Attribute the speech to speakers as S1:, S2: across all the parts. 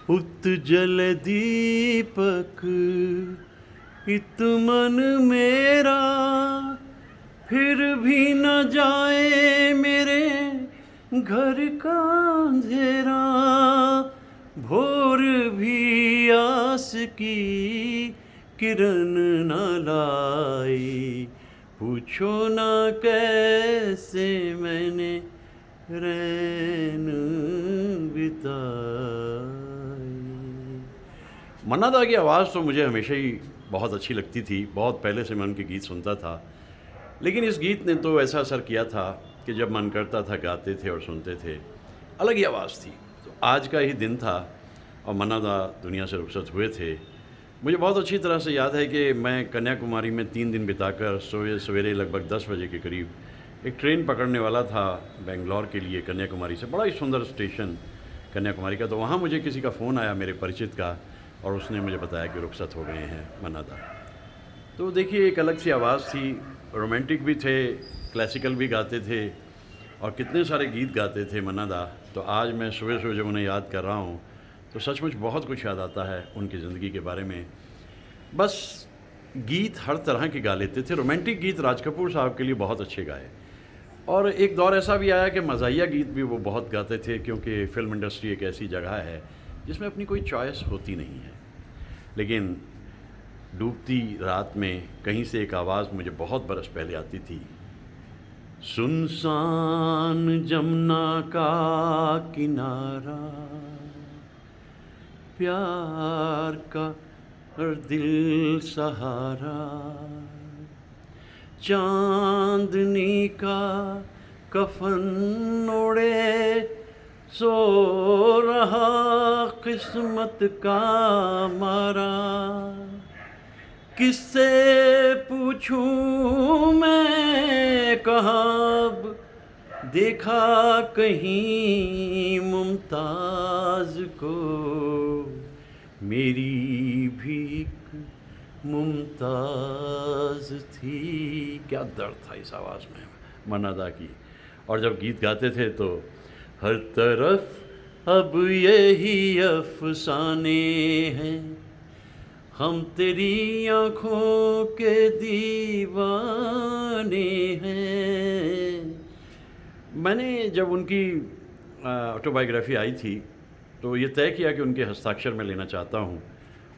S1: उत्जल दीपक इत मन मेरा, फिर भी न जाए मेरे घर का अंधेरा। भोर भी आस की किरण न लाई, पूछो ना कैसे मैंने रैन बिताई। मन्ना दा की आवाज़ तो मुझे हमेशा ही बहुत अच्छी लगती थी, बहुत पहले से मैं उनके गीत सुनता था। लेकिन इस गीत ने तो ऐसा असर किया था कि जब मन करता था गाते थे और सुनते थे, अलग ही आवाज़ थी। तो आज का ही दिन था और मन्ना दा दुनिया से रुखसत हुए थे। मुझे बहुत अच्छी तरह से याद है कि मैं कन्याकुमारी में 3 दिन बिताकर सवेरे लगभग 10 बजे के करीब एक ट्रेन पकड़ने वाला था बेंगलोर के लिए कन्याकुमारी से। बड़ा ही सुंदर स्टेशन कन्याकुमारी का। तो वहाँ मुझे किसी का फ़ोन आया मेरे परिचित का, और उसने मुझे बताया कि रुखसत हो गए हैं मन्ना दा। तो देखिए एक अलग सी आवाज़ थी, रोमांटिक भी थे, क्लासिकल भी गाते थे और कितने सारे गीत गाते थे मन्ना दा। तो आज मैं सुबह सुबह जब उन्हें याद कर रहा हूँ तो सचमुच बहुत कुछ याद आता है उनकी ज़िंदगी के बारे में। बस गीत हर तरह के गा लेते थे। रोमांटिक गीत राज कपूर साहब के लिए बहुत अच्छे गाए, और एक दौर ऐसा भी आया कि मज़ाहिया गीत भी वो बहुत गाते थे, क्योंकि फ़िल्म इंडस्ट्री एक ऐसी जगह है जिसमें अपनी कोई चॉइस होती नहीं है। लेकिन डूबती रात में कहीं से एक आवाज़ मुझे बहुत बरस पहले आती थी, सुनसान जमुना का किनारा, प्यार का हर दिल सहारा, चांदनी का कफन ओढ़े सो रहा किस्मत का मारा। किससे पूछूं मैं कहाँ देखा कहीं मुमताज़ को, मेरी भी एक मुमताज़ थी। क्या दर्द था इस आवाज़ में मन्ना दा की। और जब गीत गाते थे तो हर तरफ अब यही अफसाने हैं, हम तेरी आँखों के दीवाने हैं। मैंने जब उनकी ऑटोबायोग्राफी आई थी तो ये तय किया कि उनके हस्ताक्षर मैं लेना चाहता हूँ।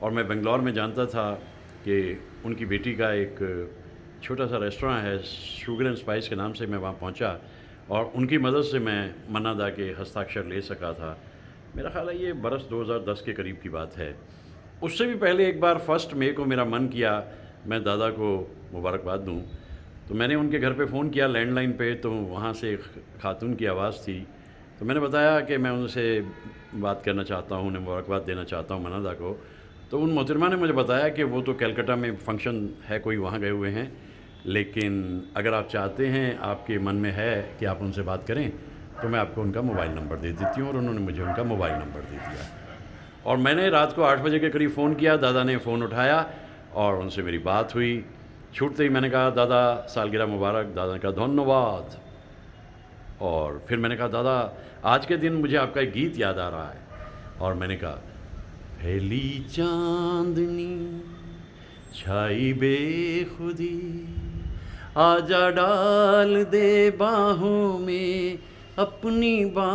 S1: और मैं बेंगलोर में जानता था कि उनकी बेटी का एक छोटा सा रेस्टोरेंट है, शुगर एंड स्पाइस के नाम से। मैं वहाँ पहुँचा और उनकी मदद से मैं मन्ना दा के हस्ताक्षर ले सका था। मेरा ख़्याल है ये बरस 2010 के करीब की बात है। उससे भी पहले एक बार 1 मई को मेरा मन किया मैं दादा को मुबारकबाद दूँ, तो मैंने उनके घर पे फ़ोन किया लैंडलाइन पे। तो वहाँ से एक खातून की आवाज़ थी, तो मैंने बताया कि मैं उनसे बात करना चाहता हूँ, उन्हें मुबारकबाद देना चाहता हूँ मन्ना दा को। तो उन मोहतरमा ने मुझे बताया कि वो तो कलकत्ता में फ़ंक्शन है कोई, वहाँ गए हुए हैं, लेकिन अगर आप चाहते हैं, आपके मन में है कि आप उनसे बात करें, तो मैं आपको उनका मोबाइल नंबर दे देती हूँ। और उन्होंने मुझे उनका मोबाइल नंबर दे दिया और मैंने रात को 8 बजे के करीब फ़ोन किया। दादा ने फ़ोन उठाया और उनसे मेरी बात हुई। छूटते ही मैंने कहा, दादा सालगिरह मुबारक। दादा ने कहा धन्यवाद। और फिर मैंने कहा, दादा आज के दिन मुझे आपका एक गीत याद आ रहा है। और मैंने कहा, पहली चांदनी छाई बेखुदी, आजा डाल दे बाहों में अपनी बाहें।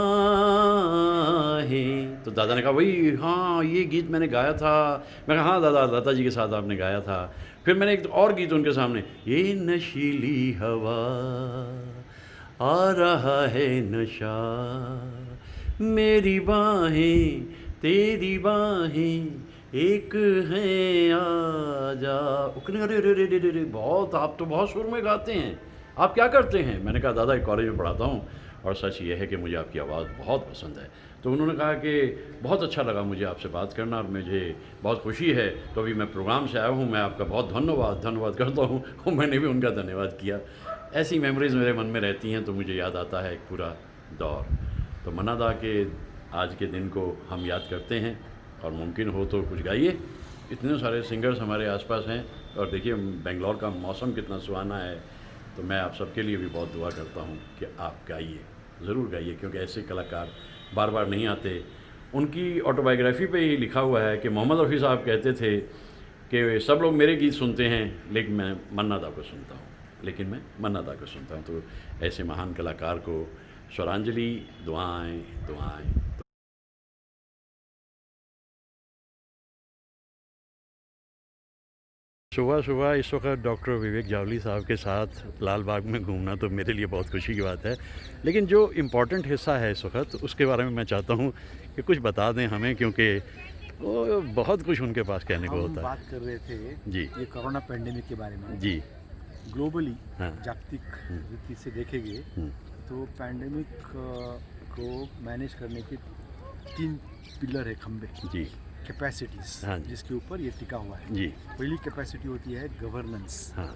S1: तो दादा ने कहा, वही हाँ ये गीत मैंने गाया था। मैं कहा, हाँ दादा, लता जी के साथ आपने गाया था। फिर मैंने एक और गीत उनके सामने, ये नशीली हवा आ रहा है नशा, मेरी बाहें तेरी बाहें एक हैं आजा। उकने अरे रे रे रे रे रे, बहुत आप तो बहुत सुर में गाते हैं, आप क्या करते हैं? मैंने कहा, दादा एक कॉलेज में पढ़ाता हूँ और सच ये है कि मुझे आपकी आवाज़ बहुत पसंद है। तो उन्होंने कहा कि बहुत अच्छा लगा मुझे आपसे बात करना और मुझे बहुत खुशी है, तो अभी मैं प्रोग्राम से आया हूँ, मैं आपका बहुत धन्यवाद करता हूँ। और मैंने भी उनका धन्यवाद किया। ऐसी मेमोरीज़ मेरे मन में रहती हैं तो मुझे याद आता है एक पूरा दौर। तो मन्ना दा के आज के दिन को हम याद करते हैं और मुमकिन हो तो कुछ गाइए। इतने सारे सिंगर्स हमारे आसपास हैं और देखिए बेंगलोर का मौसम कितना सुहाना है। तो मैं आप सबके लिए भी बहुत दुआ करता हूँ कि आप गाइए, ज़रूर गाइए, क्योंकि ऐसे कलाकार बार बार नहीं आते उनकी ऑटोबायोग्राफी पे ही लिखा हुआ है कि मोहम्मद रफ़ी साहब कहते थे कि सब लोग मेरे गीत सुनते हैं लेकिन मैं मन्ना दा को सुनता हूँ, लेकिन मैं मन्ना दा को सुनता हूँ। तो ऐसे महान कलाकार को स्वरांजलि, दुआएं दुआएं। सुबह-सुबह इस वक़्त डॉक्टर विवेक जावली साहब के साथ लाल बाग में घूमना तो मेरे लिए बहुत खुशी की बात है। लेकिन जो इम्पोर्टेंट हिस्सा है इस वक़्त, उसके बारे में मैं चाहता हूँ कि कुछ बता दें हमें, क्योंकि वो बहुत कुछ उनके पास कहने को
S2: हम
S1: होता है।
S2: बात कर रहे थे
S1: जी,
S2: ये कोरोना पेंडेमिक के बारे में।
S1: जी।
S2: ग्लोबली
S1: हाँ।
S2: जागतिक रीति से देखेंगे
S1: हुँ,
S2: तो पेंडेमिक को मैनेज करने के 3 पिलर है, खंबे,
S1: जी,
S2: कैपेसिटीज़,
S1: हाँ जी।
S2: जिसके ऊपर ये टिका हुआ है।
S1: जी,
S2: पहली कैपेसिटी होती है गवर्नेंस।
S1: हाँ,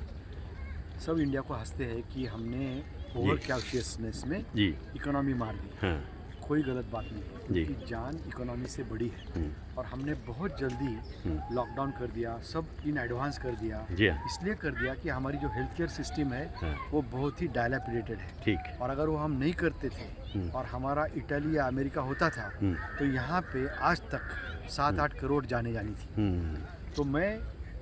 S2: सब इंडिया को हंसते हैं कि हमने ओवर कैशियसनेस में
S1: जी,
S2: इकोनॉमी मार दी।
S1: हाँ,
S2: कोई गलत बात नहीं,
S1: जी।
S2: क्योंकि जान इकोनॉमी से बड़ी है
S1: हुँ,
S2: और हमने बहुत जल्दी
S1: हुँ,
S2: लॉकडाउन कर दिया, सब इन एडवांस कर दिया।
S1: जी हाँ,
S2: इसलिए कर दिया कि हमारी जो हेल्थ केयर सिस्टम है
S1: हाँ,
S2: वो बहुत ही डायलापिडेटेड है,
S1: ठीक।
S2: और अगर वो हम नहीं करते थे
S1: हुँ,
S2: और हमारा इटली या अमेरिका होता था
S1: हुँ,
S2: तो यहाँ पे आज तक 7-8 करोड़ जाने जानी थी।
S1: हुँ,
S2: तो मैं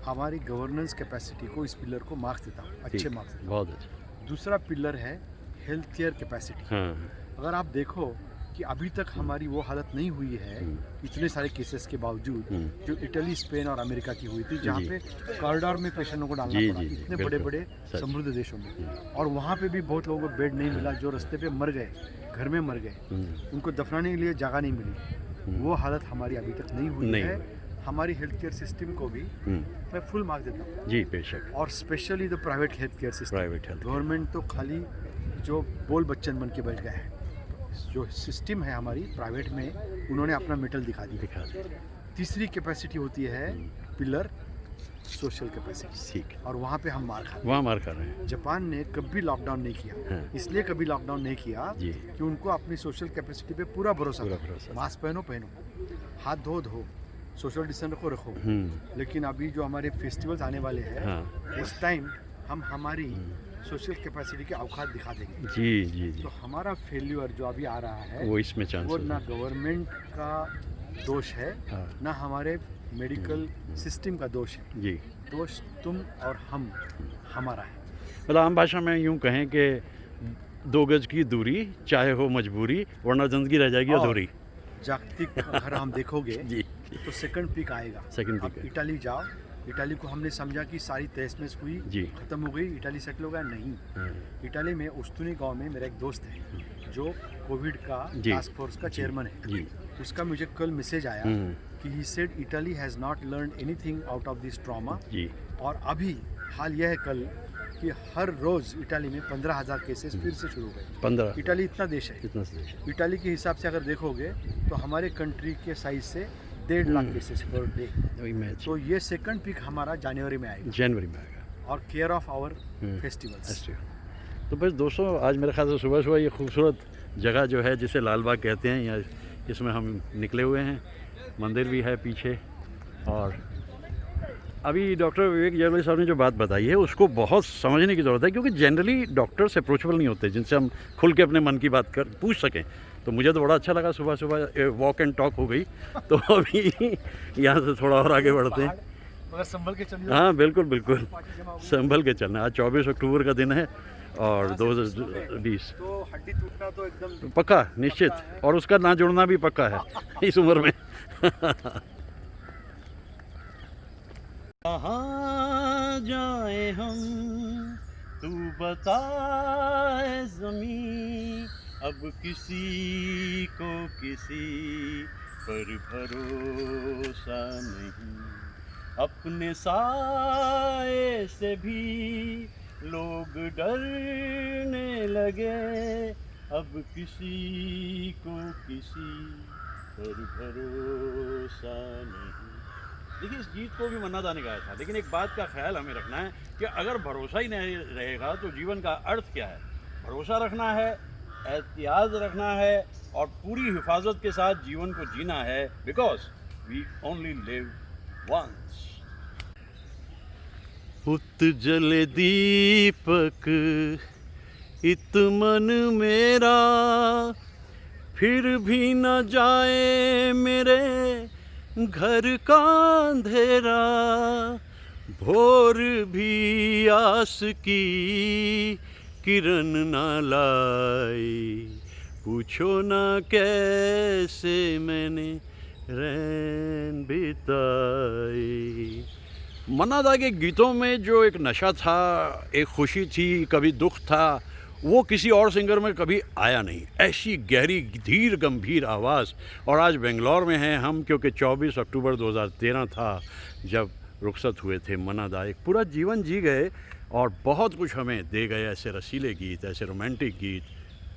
S2: हमारी गवर्नेंस कैपेसिटी को, इस पिलर को मार्क्स देता हूँ, अच्छे
S1: ठीक,
S2: मार्क्स देता
S1: बहुत अच्छा।
S2: हूँ। दूसरा पिलर है हेल्थ केयर कैपेसिटी।
S1: हाँ,
S2: अगर आप देखो कि अभी तक हमारी वो हालत नहीं हुई है, इतने सारे केसेस के बावजूद,
S1: हुँ,
S2: जो इटली, स्पेन और अमेरिका की हुई थी, जहाँ
S1: जी।
S2: पे कॉरिडोर में पेशेंटों को डालना
S1: जी,
S2: पड़ा,
S1: जी, जी,
S2: इतने
S1: बिल्कुल,
S2: बड़े बड़े
S1: सच।
S2: समृद्ध देशों में। और वहाँ पे भी बहुत लोगों को बेड नहीं मिला, जो रास्ते पे मर गए, घर में मर गए,
S1: हुँ,
S2: उनको दफनाने के लिए जगह नहीं मिली। वो हालत हमारी अभी तक नहीं हुई
S1: नहीं
S2: है।
S1: हुई।
S2: हमारी हेल्थ केयर सिस्टम को भी
S1: हुँ,
S2: मैं फुल मार्क्स देता हूँ,
S1: जी, बेशक।
S2: और specially the private health care system.
S1: Private health care.
S2: Government तो खाली जो बोल बच्चन बन के बैठ गए हैं। जो सिस्टम है हमारी प्राइवेट में, उन्होंने अपना मेटल दिखा दिया।
S1: दिखा दें।
S2: तीसरी कैपेसिटी होती है पिलर सोशल कैपेसिटी,
S1: ठीक है,
S2: और वहाँ पे हम मार खाते
S1: वहाँ मार खा रहे हैं।
S2: हैं। जापान ने कभी लॉकडाउन नहीं किया,
S1: हाँ।
S2: इसलिए कभी लॉकडाउन नहीं किया
S1: जी।
S2: कि उनको अपनी सोशल कैपेसिटी पे पूरा भरोसा
S1: पूरा
S2: था।
S1: भरोसा।
S2: मास्क पहनो, हाथ धो, सोशल डिस्टेंस रखो।
S1: हुँ,
S2: लेकिन अभी जो हमारे फेस्टिवल्स आने वाले हैं,
S1: हाँ,
S2: उस टाइम हम हमारी सोशल कैपेसिटी के औकात दिखा देंगे।
S1: जी, जी, जी।
S2: तो हमारा फेल्यूर जो अभी आ रहा है,
S1: वो इसमें
S2: वो
S1: चांसेस
S2: ना
S1: हैं।
S2: गवर्नमेंट का दोष है,
S1: हाँ,
S2: ना हमारे मेडिकल सिस्टम का दोष है।
S1: जी।
S2: दोष तुम और हम, हमारा है।
S1: मतलब आम भाषा में यूँ कहें कि 2 गज की दूरी, चाहे हो मजबूरी, वरना ज़िंदगी रह जाएगी
S2: और
S1: अधूरी।
S2: जागतिक अगर हम देखोगे
S1: जी,
S2: तो सेकंड पीक आएगा।
S1: सेकंड
S2: अब
S1: पीक है।
S2: इटाली जाओ, इटाली को हमने समझा कि सारी तहस-नहस हुई,
S1: जी।
S2: खत्म हो गई, इटाली सेटल हो गया, नहीं।
S1: हाँ,
S2: इटाली में उस्तुनी गांव में मेरा एक दोस्त है जो कोविड का
S1: जी।
S2: टास्क फोर्स का चेयरमैन है।
S1: जी।
S2: उसका मुझे कल मैसेज आया
S1: हुँ,
S2: कि he said Italy has not learn anything out of this trauma.
S1: जी,
S2: और अभी हाल यह है कल कि हर रोज़ इटाली में 15,000 केसेस फिर से शुरू हो गए।
S1: 15
S2: इटाली इतना देश है,
S1: इतना से
S2: इटाली के हिसाब से अगर देखोगे तो हमारे कंट्री के साइज से 1.5 lakh cases per day.
S1: Image
S2: तो ये सेकंड पीक हमारा जनवरी में आएगा,
S1: जनवरी में आएगा।
S2: और केयर ऑफ आवर
S1: हुँ।
S2: फेस्टिवल्स।
S1: अच्छा। तो बस दोस्तों, आज मेरे ख्याल से सुबह-सुबह ये खूबसूरत जगह जो है जिसे लाल बाग कहते हैं, या इसमें हम निकले हुए हैं। मंदिर भी है पीछे, और अभी डॉक्टर विवेक जावली साहब ने जो बात बताई है उसको बहुत समझने की ज़रूरत है, क्योंकि जनरली डॉक्टर्स अप्रोचेबल नहीं होते जिनसे हम खुल के अपने मन की बात कर पूछ सकें। तो मुझे तो बड़ा अच्छा लगा, सुबह-सुबह वॉक एंड टॉक हो गई। तो अभी यहाँ से थोड़ा और आगे बढ़ते हैं।
S2: अगर संभल के चलिए,
S1: हाँ, बिल्कुल, बिल्कुल।
S2: पार्टी जमा होगी,
S1: संभल के चलना। आज 24 अक्टूबर का दिन है और 2020
S2: तो हड्डी टूटना तो एकदम
S1: पक्का, निश्चित, और उसका ना जुड़ना भी पक्का है इस उम्र में। कहाँ जाए हम, तू बताए ज़मीं, अब किसी को किसी पर भरोसा नहीं। अपने साए से भी लोग डरने लगे, अब किसी को किसी पर भरोसा नहीं। देखिए, इस गीत को भी मन्ना दा ने गाया था, लेकिन एक बात का ख्याल हमें रखना है कि अगर भरोसा ही नहीं रहेगा तो जीवन का अर्थ क्या है। भरोसा रखना है, एहतियात रखना है, और पूरी हिफाजत के साथ जीवन को जीना है, because we only live once. उत जले दीपक इत मन मेरा, फिर भी न जाए मेरे घर का अंधेरा, भोर भी आस की किरण न लाई, पूछो ना कैसे मैंने रैन बिताई। मन्ना दा के गीतों में जो एक नशा था, एक खुशी थी, कभी दुख था, वो किसी और सिंगर में कभी आया नहीं। ऐसी गहरी धीर गंभीर आवाज़। और आज बेंगलोर में हैं हम, क्योंकि 24 अक्टूबर 2013 था जब रुखसत हुए थे मन्ना दा। एक पूरा जीवन जी गए और बहुत कुछ हमें दे गए, ऐसे रसीले गीत, ऐसे रोमांटिक गीत।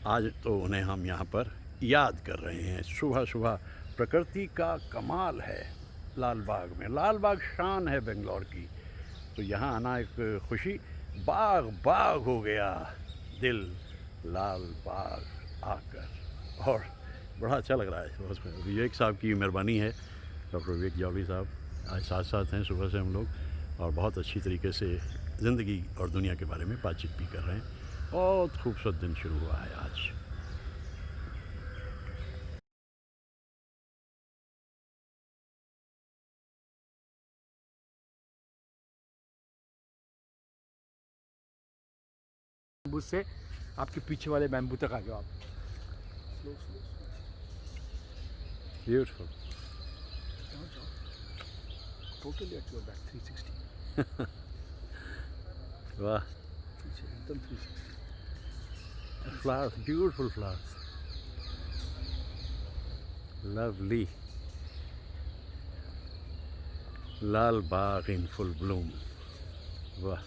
S1: आज तो उन्हें हम यहाँ पर याद कर रहे हैं। सुबह सुबह प्रकृति का कमाल है लाल बाग में। लाल बाग शान है बेंगलोर की, तो यहाँ आना एक खुशी। बाग बाग हो गया दिल लाल बाग आकर, और बड़ा अच्छा लग रहा है। बस विवेक साहब की मेहरबानी है, डॉक्टर विवेक जौहरी साहब आज साथ साथ हैं सुबह से हम लोग, और बहुत अच्छी तरीके से ज़िंदगी और दुनिया के बारे में बातचीत भी कर रहे हैं। बहुत खूबसूरत दिन शुरू हुआ है आज।
S2: बैम्बू से आपके पीछे वाले बैम्बू तक आ जाओ आप। Slow slow
S1: beautiful.
S2: जाओ जाओ, टोटली एट योर बैक 360।
S1: वाह,
S2: पीछे एकदम 360।
S1: Flowers, beautiful flowers, lovely. Lal Bagh in full Bloom. वाह।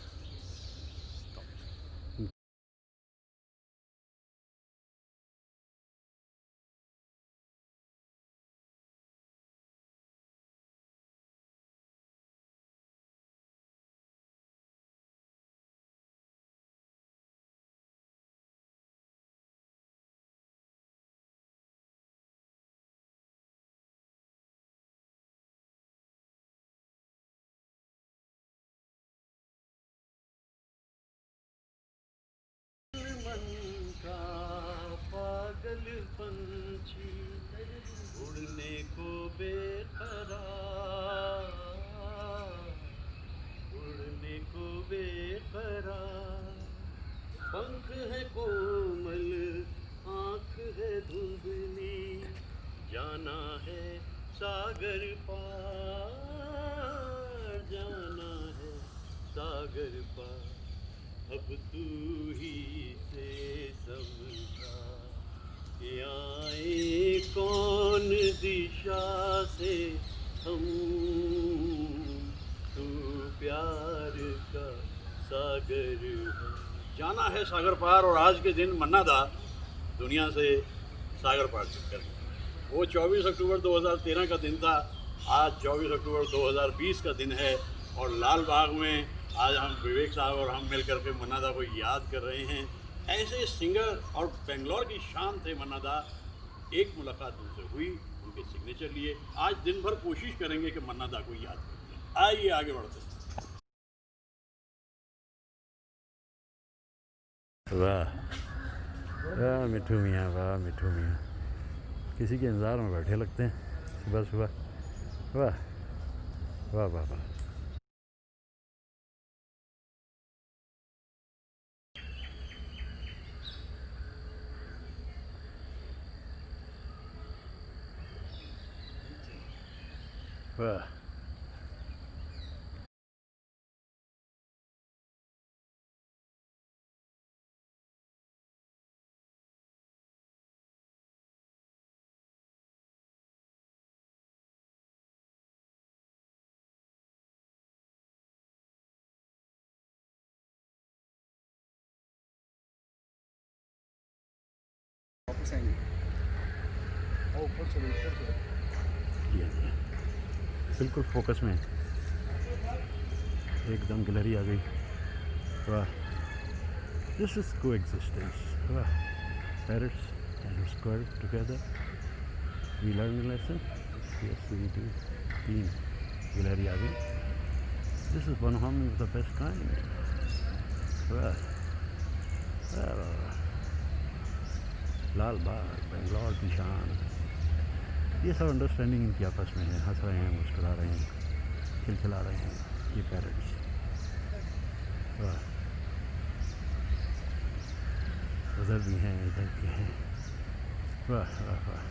S1: पागल पंछी उड़ने को बेकरार, उड़ने को बेकरार। पंख है कोमल, आँख है धुंधली, जाना है सागर पार, जाना है सागर पार। अब तू ही से समझा कि आए कौन दिशा से हम, तू प्यार का सागर है। जाना है सागर पार। और आज के दिन मन्ना दा दुनिया से सागर पार कर गए। वो 24 अक्टूबर 2013 का दिन था, आज 24 अक्टूबर 2020 का दिन है। और लाल बाग में आज हम विवेक साहब और हम मिलकर के मन्ना दा को याद कर रहे हैं। ऐसे सिंगर और बेंगलोर की शान थे मन्ना दा। एक मुलाकात उनसे हुई, उनके सिग्नेचर लिए। आज दिन भर कोशिश करेंगे कि मन्ना दा को याद करते हैं। आइए आगे बढ़ते हैं। वाह वाह मिठू मियाँ, वाह मिठू मियाँ, किसी के इंतज़ार में बैठे लगते हैं सुबह सुबह। वाह वाह वाह वाह। वाह।
S2: वापस आएंगे। ऊपर चलो, ऊपर चलो।
S1: जी जी, बिल्कुल फोकस में, एकदम गैलरी आ गई। वाह, दिस इज को एग्जिस्टेंस। वाह, parrots and square together, we learn lesson. Yes we do. 3 gallery आ गई। This is one harmony of the best kind. वाह वाह वाह। लाल बाग, बेंगलोर की शान, ये सब अंडरस्टैंडिंग इनकी आपस में है। हंस रहे हैं, मुस्कुरा रहे हैं, खिलखिला रहे हैं ये पैरट्स। वाह, उधर भी हैं, इधर भी हैं। वाह वाह वाह।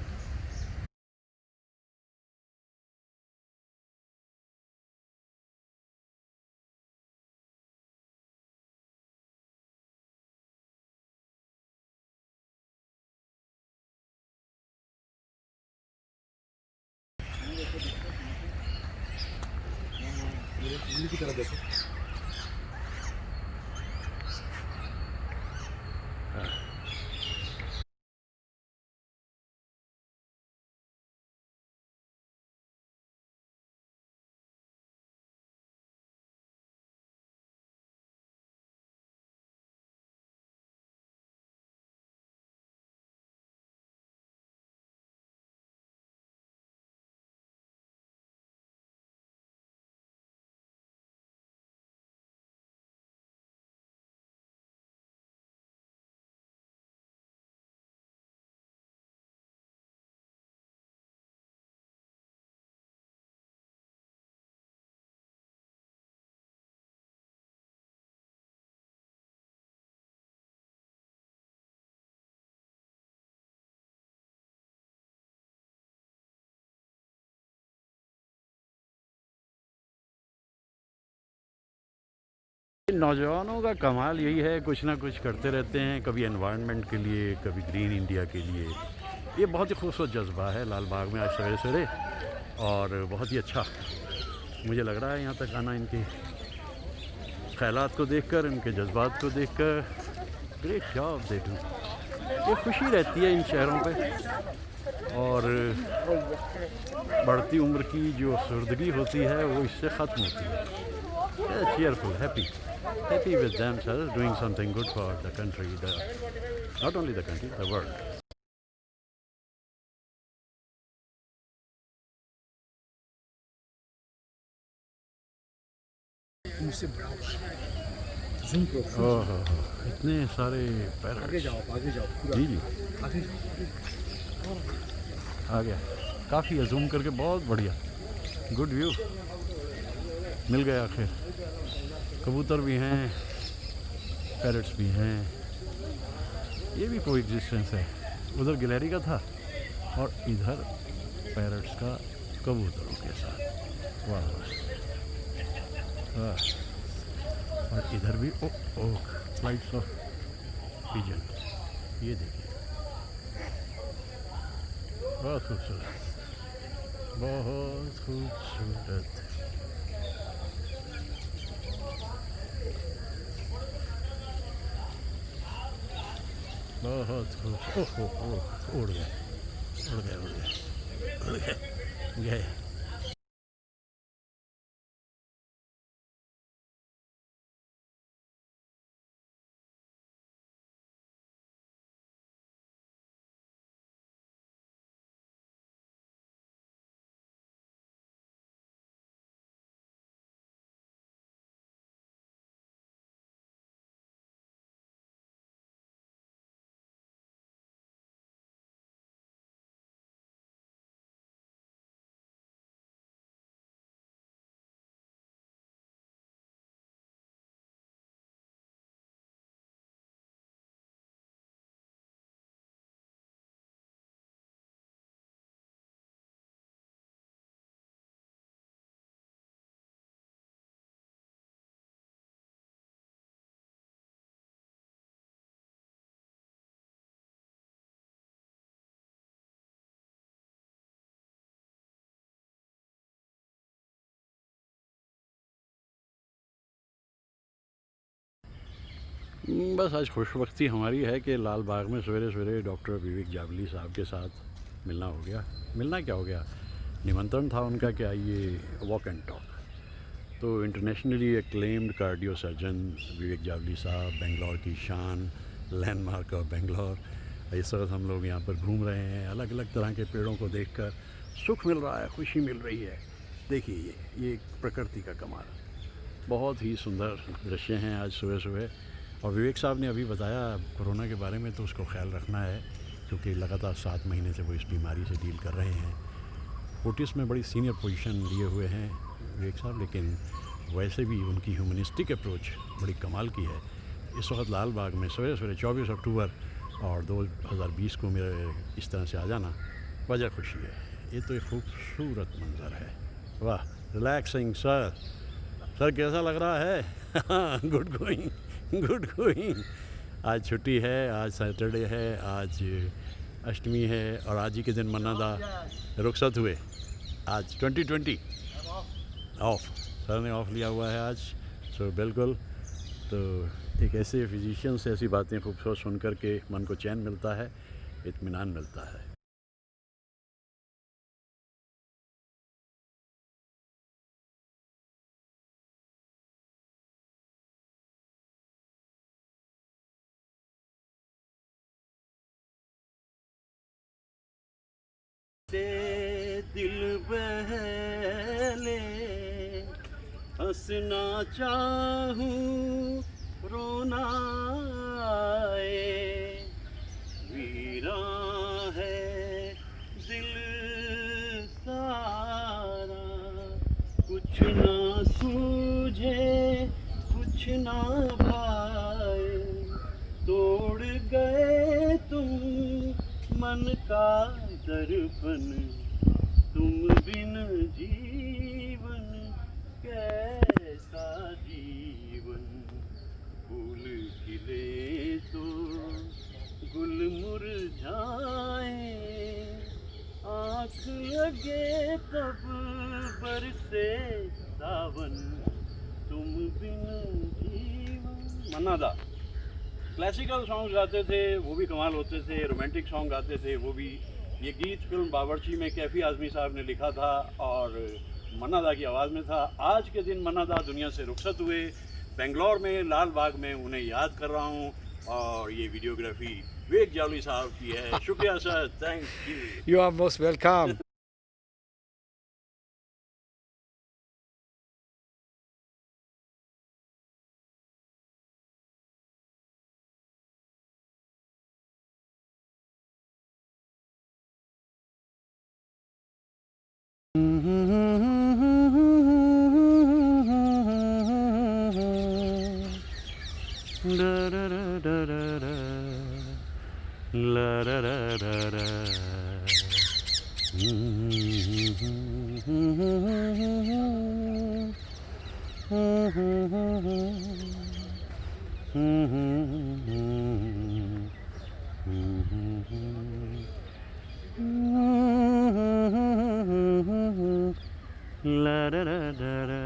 S2: उंगली की तरफ देखो।
S1: नौजवानों का कमाल यही है, कुछ ना कुछ करते रहते हैं, कभी एनवायरनमेंट के लिए, कभी ग्रीन इंडिया के लिए। ये बहुत ही खूबसूरत जज्बा है लाल बाग में आज सवेरे सवेरे, और बहुत ही अच्छा मुझे लग रहा है यहाँ तक आना। इनके ख्यालात को देखकर, इनके जज्बात को देखकर, ग्रेट जॉब दे डू। ये खुशी रहती है इन शहरों पे, और बढ़ती उम्र की जो सुर्दगी होती है वो इससे ख़त्म होती है। Cheerful, happy with themselves, doing something good for the country, not only the country, the world.
S2: मुझसे बड़ा हुआ जूम करो।
S1: ओह, इतने सारे पैरट।
S2: आगे जाओ, आगे जाओ, पूरा
S1: जी जी,
S2: आगे।
S1: आ गया। काफ़ी है, जूम करके बहुत बढ़िया, गुड व्यू मिल गया आखिर। कबूतर भी हैं, पैरट्स भी हैं, ये भी कोई एग्जिस्टेंस है। उधर गिलहरी का था और इधर पैरट्स का कबूतरों के साथ। वाह वाह। और इधर भी फ्लाइट्स ऑफ पिजन, ये देखिए, बहुत खूबसूरत, बहुत खूबसूरत। बहुत खूब। ओह, उड़ गए, उड़ गए, उड़ गए, उड़ गए, गए। बस आज खुशबख्ती हमारी है कि लाल बाग में सवेरे सवेरे डॉक्टर विवेक जावली साहब के साथ मिलना हो गया। मिलना क्या हो गया, निमंत्रण था उनका कि आइए वॉक एंड टॉक। तो इंटरनेशनली एक्लेम्ड कार्डियो सर्जन विवेक जावली साहब, बेंगलोर की शान, लैंडमार्क ऑफ बेंगलोर। इस वक्त हम लोग यहाँ पर घूम रहे हैं, अलग अलग तरह के पेड़ों को देखकर सुख मिल रहा है, खुशी मिल रही है। देखिए ये प्रकृति का कमाल, बहुत ही सुंदर दृश्य हैं आज सुबह सुबह। और विवेक साहब ने अभी बताया कोरोना के बारे में, तो उसको ख्याल रखना है, क्योंकि लगातार 7 महीने से वो इस बीमारी से डील कर रहे हैं। फोर्टिस में बड़ी सीनियर पोजीशन लिए हुए हैं विवेक साहब, लेकिन वैसे भी उनकी ह्यूमनिस्टिक अप्रोच बड़ी कमाल की है। इस वक्त लाल बाग में सवेरे सवेरे 24 अक्टूबर और 2020 को मेरे इस तरह से आ जाना वजह खुशी है। ये तो एक खूबसूरत मंज़र है। वाह, रिलैक्सिंग सर। सर कैसा लग रहा है? Good going, good going. आज छुट्टी है, आज सैटरडे है, आज अष्टमी है और आज ही के दिन मन्ना दा रुखसत हुए। आज 2020 ऑफ, सर ने ऑफ लिया हुआ है आज। सो बिल्कुल, तो एक ऐसे फिजिशियन से ऐसी बातें खूबसूरत सुन कर के मन को चैन मिलता है, इत्मीनान मिलता है। दिल बहले हंसना चाहूं रोना आए, वीरा है दिल सारा, कुछ ना सूझे कुछ ना भाए, तोड़ गए तुम मन का दर्पण, तुम बिन जीवन कैसा जीवन, फूल खिले तो गुल मुरझाए, आँख लगे तब बरसे सावन, तुम बिन जीवन। मन्ना दा क्लासिकल सॉन्ग गाते थे, वो भी कमाल होते थे, रोमांटिक सॉन्ग गाते थे वो भी। ये गीत फिल्म बावर्ची में कैफ़ी आज़मी साहब ने लिखा था और मन्ना दा की आवाज़ में था। आज के दिन मन्ना दा दुनिया से रुखसत हुए। बेंगलोर में लाल बाग में उन्हें याद कर रहा हूँ और ये वीडियोग्राफी विवेक जावली साहब की है। शुक्रिया sir, thank you.
S2: You are most welcome.
S1: La da da da da.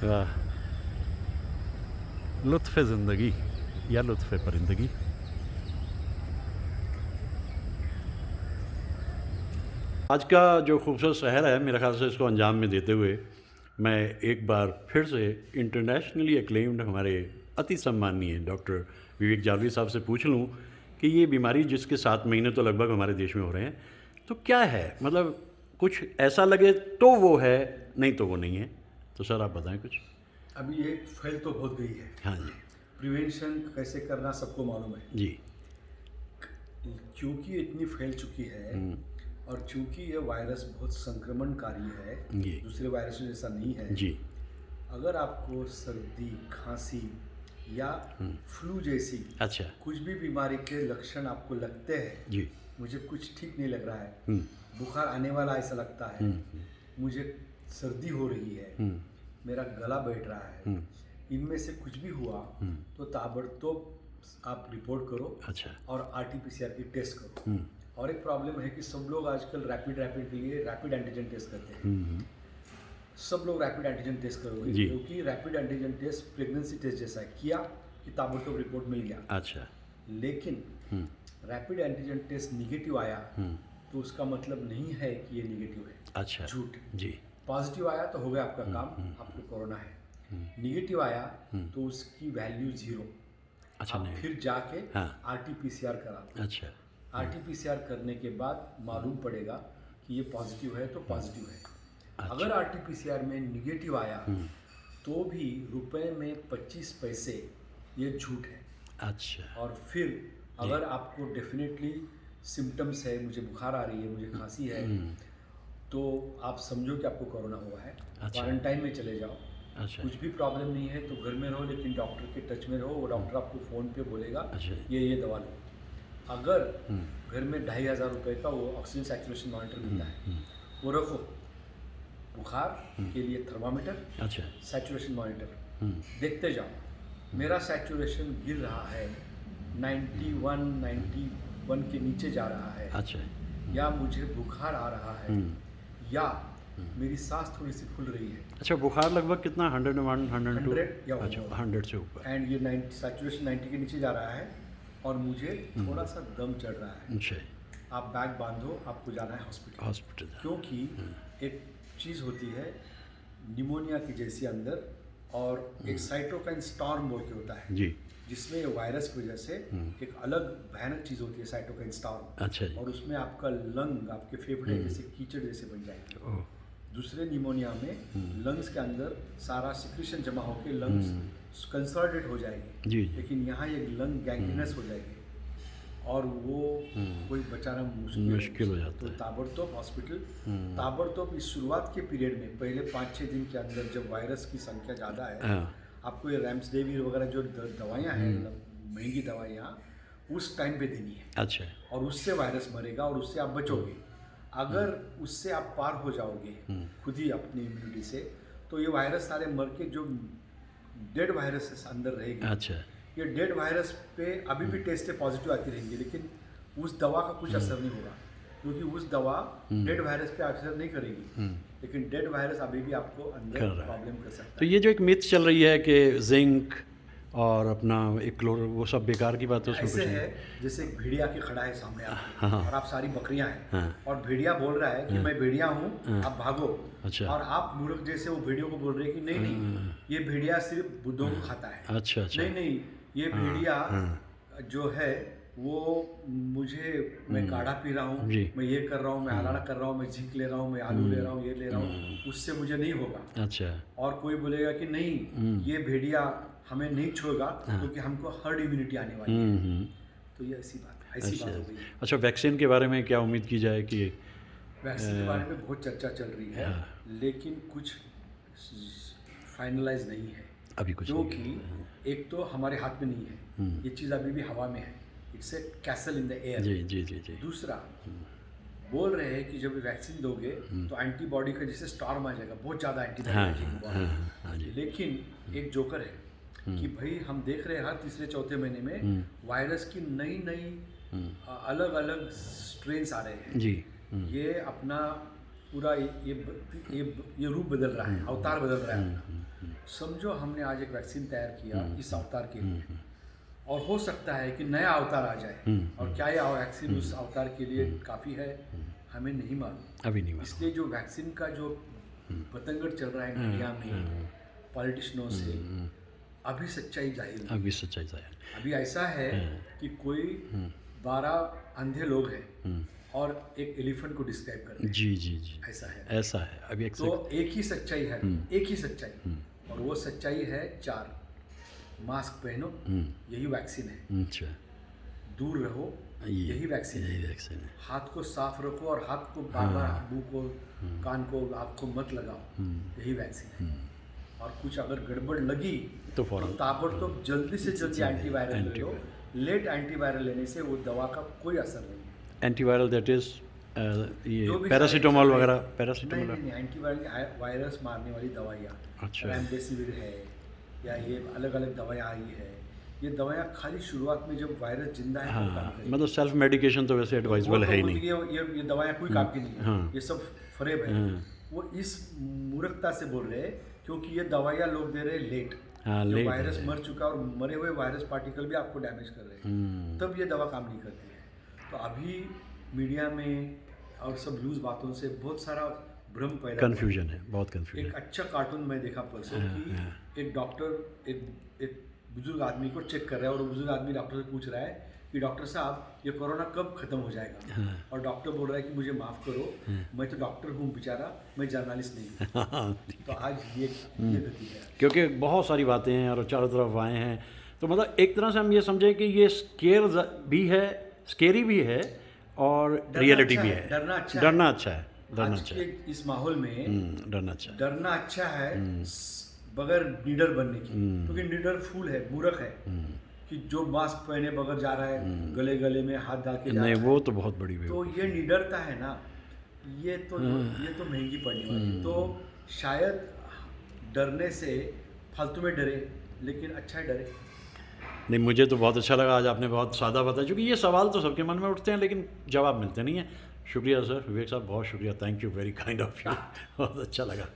S1: वाह, लुत्फ़ ज़िंदगी या लुत्फ़ परिंदगी। आज का जो खूबसूरत शहर है, मेरे ख्याल से इसको अंजाम में देते हुए मैं एक बार फिर से इंटरनेशनली एक्लेम्ड हमारे अति सम्माननीय डॉक्टर विवेक जावली साहब से पूछ लूं कि ये बीमारी जिसके 7 महीने तो लगभग हमारे देश में हो रहे हैं, तो क्या है? मतलब कुछ ऐसा लगे तो वो है, नहीं तो वो नहीं है। तो सर आप बताएं कुछ।
S2: अभी ये फैल तो बहुत गई है।
S1: हाँ जी
S2: प्रिवेंशन कैसे करना सबको मालूम है
S1: जी।
S2: क्योंकि इतनी फैल चुकी है और चूंकि ये वायरस बहुत संक्रमणकारी है,
S1: जी।
S2: दूसरे वायरसों जैसा नहीं है
S1: जी।
S2: अगर आपको सर्दी खांसी या फ्लू जैसी
S1: अच्छा
S2: कुछ भी बीमारी के लक्षण आपको लगते हैं,
S1: जी।
S2: मुझे कुछ ठीक नहीं लग रहा है, बुखार आने वाला ऐसा लगता है, मुझे सर्दी हो रही है मेरा गला बैठ रहा है, इनमें से कुछ भी हुआ तो ताबड़तोड़ आप रिपोर्ट करो
S1: अच्छा
S2: और RT-PCR की टेस्ट करो। और एक प्रॉब्लम है कि सब लोग आजकल रैपिड के लिए रैपिड एंटीजन टेस्ट करते हैं। सब लोग रैपिड एंटीजन टेस्ट करोगे
S1: जी।
S2: क्योंकि rapid antigen test pregnancy test जैसा है, किया कि ताबड़तोड़ रिपोर्ट मिल गया।
S1: अच्छा
S2: लेकिन रैपिड एंटीजन टेस्ट निगेटिव आया तो उसका मतलब नहीं है कि ये निगेटिव है,
S1: अच्छा
S2: झूठ।
S1: जी
S2: पॉजिटिव आया तो हो गया आपका काम, आपको कोरोना है। निगेटिव आया तो उसकी वैल्यू 0।
S1: अच्छा
S2: आप
S1: नहीं
S2: फिर जाके
S1: हाँ।
S2: RT-PCR करा लो।
S1: अच्छा
S2: RT-PCR करने के बाद मालूम पड़ेगा कि ये पॉजिटिव है तो पॉजिटिव है।
S1: अच्छा।
S2: अगर RT-PCR में निगेटिव आया तो भी रुपए में 25 पैसे ये झूठ है।
S1: अच्छा
S2: और फिर अगर आपको डेफिनेटली सिम्टम्स है, मुझे बुखार आ रही है, मुझे खांसी है, तो आप समझो कि आपको कोरोना हुआ है, क्वारंटाइन में चले जाओ।
S1: अच्छा
S2: कुछ भी प्रॉब्लम नहीं है तो घर में रहो, लेकिन डॉक्टर के टच में रहो। वो डॉक्टर आपको फ़ोन पे बोलेगा
S1: अच्छा।
S2: ये दवा लो। अगर घर में 2500 रुपये का वो ऑक्सीजन सैचुरेशन मॉनिटर मिलता है, वो रखो। बुखार के लिए थर्मामीटर,
S1: अच्छा
S2: सैचुरेशन मॉनिटर देखते जाओ। मेरा सैचुरेशन गिर रहा है, 91 के नीचे जा रहा है,
S1: अच्छा
S2: या मुझे बुखार आ रहा है, या मेरी सांस थोड़ी सी फूल रही है,
S1: अच्छा बुखार लगभग कितना 101 102
S2: 100 या
S1: अच्छा
S2: over।
S1: 100 से ऊपर
S2: एंड ये 90 सैचुरेशन 90 के नीचे जा रहा है और मुझे थोड़ा सा दम चढ़ रहा है।
S1: अच्छा
S2: आप बैग बांधो, आपको जाना है हॉस्पिटल।
S1: हॉस्पिटल
S2: क्योंकि एक चीज़ होती है निमोनिया की जैसी अंदर, और एक साइटोकाइन स्टॉर्म बोल के होता है,
S1: जी
S2: जिसमें वायरस की वजह से एक अलग भयानक चीज़ होती है साइटोकाइन स्टॉर्म।
S1: अच्छा जी
S2: और उसमें आपका लंग, आपके फेफड़े जैसे कीचड़ जैसे बन जाएंगे।
S1: ओह
S2: दूसरे निमोनिया में लंग्स के अंदर सारा सिक्रीशन जमा होकर लंग्स कंसोलिडेट हो जाएंगे,
S1: जी
S2: लेकिन यहाँ ये लंग गैंग्रीनस हो जाएंगे और वो कोई बचाना
S1: मुश्किल हो जाता
S2: तो
S1: है।
S2: ताबड़तोड़ हॉस्पिटल। ताबड़तोड़ इस शुरुआत के पीरियड में पहले 5-6 दिन के अंदर जब वायरस की संख्या ज़्यादा है,
S1: हाँ
S2: आपको ये रैम्सडेविर वगैरह जो दवाइयाँ हैं, महंगी दवाइयाँ, उस टाइम पे देनी है
S1: अच्छा
S2: और उससे वायरस मरेगा और उससे आप बचोगे। अगर उससे आप पार हो जाओगे खुद ही अपनी इम्यूनिटी से, तो ये वायरस सारे मर के जो डेड वायरस अंदर रहेगी,
S1: अच्छा
S2: ये डेड वायरस पे अभी भी टेस्ट पॉजिटिव आती रहेंगी, लेकिन उस दवा का कुछ असर नहीं होगा, क्योंकि उस दवा डेड वायरस पे असर नहीं करेगी, लेकिन डेड वायरस अभी भी आपको अंदर
S1: कर रहा है।
S2: प्रॉब्लम कर सकता
S1: तो ये जो एक मिथ चल रही है कि जिंक और अपना एक क्लोर वो सब बेकार की बात है,
S2: है।
S1: उसमें
S2: ऐसे
S1: कुछ
S2: है
S1: नहीं
S2: जैसे एक भेड़िया के खड़ा है सामने आपके,
S1: हाँ।
S2: और आप सारी बकरियां हैं,
S1: हाँ।
S2: और भेड़िया बोल रहा है कि मैं भेड़िया हूँ, आप भागो।
S1: अच्छा।
S2: और आप मूर्ख जैसे वो भेड़ियों को बोल रहे हैं कि नहीं नहीं, ये भेड़िया सिर्फ बुद्धों को खाता है।
S1: अच्छा अच्छा
S2: नहीं नहीं, ये भेड़िया जो है वो मुझे, मैं काढ़ा पी रहा हूँ,
S1: जी।
S2: मैं ये कर रहा हूँ, मैं आलाड़ा कर रहा हूँ, मैं झींक ले रहा हूँ, मैं आलू ले रहा हूँ, ये ले रहा हूँ, उससे मुझे नहीं होगा।
S1: अच्छा
S2: और कोई बोलेगा कि नहीं, ये भेड़िया हमें नहीं छोड़ेगा क्योंकि हमको हर्ड इम्यूनिटी आने वाली है। तो ये ऐसी बात है, ऐसी बात हो गई।
S1: अच्छा वैक्सीन के बारे में क्या उम्मीद की जाए कि
S2: वैक्सीन के बारे में बहुत चर्चा चल रही है, लेकिन कुछ फाइनलाइज नहीं है
S1: अभी कुछ
S2: क्योंकि एक तो हमारे हाथ में नहीं है, ये चीज़ अभी भी हवा में है, it's a castle in the air.
S1: जी जी जी जी
S2: दूसरा बोल रहे हैं कि जब वैक्सीन दोगे तो एंटीबॉडी का जैसे स्टॉर्म आ जाएगा, बहुत ज़्यादा एंटीबॉडी आ जाएगी
S1: हाँ जी
S2: लेकिन एक जोकर है कि भाई हम देख रहे हैं हर तीसरे चौथे महीने में वायरस की नई नई अलग अलग स्ट्रेन्स आ रहे हैं।
S1: जी
S2: ये अपना पूरा ये रूप बदल रहा है, अवतार बदल रहा है अपना। समझो हमने आज एक वैक्सीन तैयार किया इस अवतार के लिए, और हो सकता है कि नया अवतार आ जाए, और क्या यह वैक्सीन उस अवतार के लिए काफ़ी है, हमें नहीं मालूम।
S1: अभी नहीं
S2: इसलिए जो वैक्सीन का जो पतंगड़ चल रहा है मीडिया में पॉलिटिशियनों से, अभी सच्चाई जाहिर नहीं।
S1: अभी सच्चाई जाहिर
S2: अभी ऐसा है कि कोई 12 अंधे लोग हैं और एक एलिफेंट को डिस्क्राइब कर रहे हैं,
S1: जी जी जी
S2: ऐसा है।
S1: अभी
S2: तो एक ही सच्चाई है, एक ही सच्चाई, और वो सच्चाई है 4, मास्क पहनो, यही वैक्सीन है,
S1: अच्छा
S2: दूर रहो, यही वैक्सीन है,
S1: वैक्सीन है,
S2: हाथ को साफ रखो और हाथ को बार बार मुंह को कान को आँख को मत लगाओ, यही वैक्सीन है। और कुछ अगर गड़बड़ लगी
S1: तो फौरन
S2: ताबड़तोड़ जल्दी से जल्दी एंटीवायरल ले लो। लेट एंटीवायरल लेने से वो दवा का कोई असर नहीं है।
S1: एंटीवायरल दैट इज ये
S2: जो भी
S1: पैरासीटामोल
S2: साइड-
S1: वगैरह,
S2: नहीं
S1: पैरासीटामोल।
S2: नहीं नहीं, एंटीवायरस मारने वाली दवाइयाँ,
S1: अच्छा।
S2: रेमडेसिविर है या ये अलग अलग दवाइयाँ आई है, ये दवाइयाँ खाली शुरुआत में जब वायरस जिंदा है तब काम
S1: हाँ,
S2: करेगी।
S1: मतलब सेल्फ मेडिकेशन तो वैसे एडवाइजेबल
S2: वो तो
S1: है ही
S2: बोलती
S1: नहीं।
S2: कि ये दवाइयाँ कोई काम की नहीं है,
S1: हाँ।
S2: ये सब फरेब है।
S1: हाँ।
S2: वो इस मूर्खता से बोल रहे हैं क्योंकि ये दवाइयाँ लोग दे रहे हैं लेट।
S1: हाँ,
S2: जो
S1: लेट
S2: वायरस
S1: है।
S2: मर चुका और मरे हुए वायरस पार्टिकल भी आपको डैमेज कर रहे हैं, तब ये दवा काम नहीं करती है। तो अभी मीडिया में और सब लूज बातों से बहुत सारा भ्रम पैदा हुआ है।
S1: कन्फ्यूजन है, बहुत कन्फ्यूजन।
S2: एक अच्छा कार्टून मैं देखा परसों कि एक डॉक्टर एक बुजुर्ग आदमी को चेक कर रहा है और वो बुजुर्ग आदमी डॉक्टर से पूछ रहा है कि डॉक्टर साहब ये कोरोना कब खत्म हो जाएगा। और डॉक्टर बोल रहा है कि मुझे माफ़ करो, मैं तो डॉक्टर हूँ बेचारा, मैं जर्नलिस्ट नहीं हूँ। तो आज ये गति है।
S1: क्योंकि बहुत सारी बातें हैं और चारों तरफ आए हैं, तो मतलब एक तरह से हम ये समझें कि ये स्केयर भी है, स्केरी भी है और रियलिटी भी है।
S2: डरना अच्छा है।
S1: डरना अच्छा है, डरना
S2: आज
S1: अच्छा है।
S2: के इस माहौल में
S1: डरना अच्छा है।
S2: डरना अच्छा है बगैर निडर बनने की, क्योंकि निडर फूल है, मूर्ख है कि जो मास्क पहने बगैर जा रहा है, गले में हाथ डाल के जा
S1: नहीं,
S2: रहा है।
S1: वो तो बहुत बड़ी
S2: तो
S1: बेवकूफ़ी
S2: ये निडरता है ना, ये तो महंगी पड़ने वाली है। तो शायद डरने से फालतू में डरे, लेकिन अच्छा है डरे।
S1: नहीं, मुझे तो बहुत अच्छा लगा, आज आपने बहुत सादा बताया, क्योंकि ये सवाल तो सबके मन में उठते हैं लेकिन जवाब मिलते नहीं हैं। शुक्रिया सर, विवेक साहब, बहुत शुक्रिया, thank you, very kind of you. बहुत अच्छा लगा।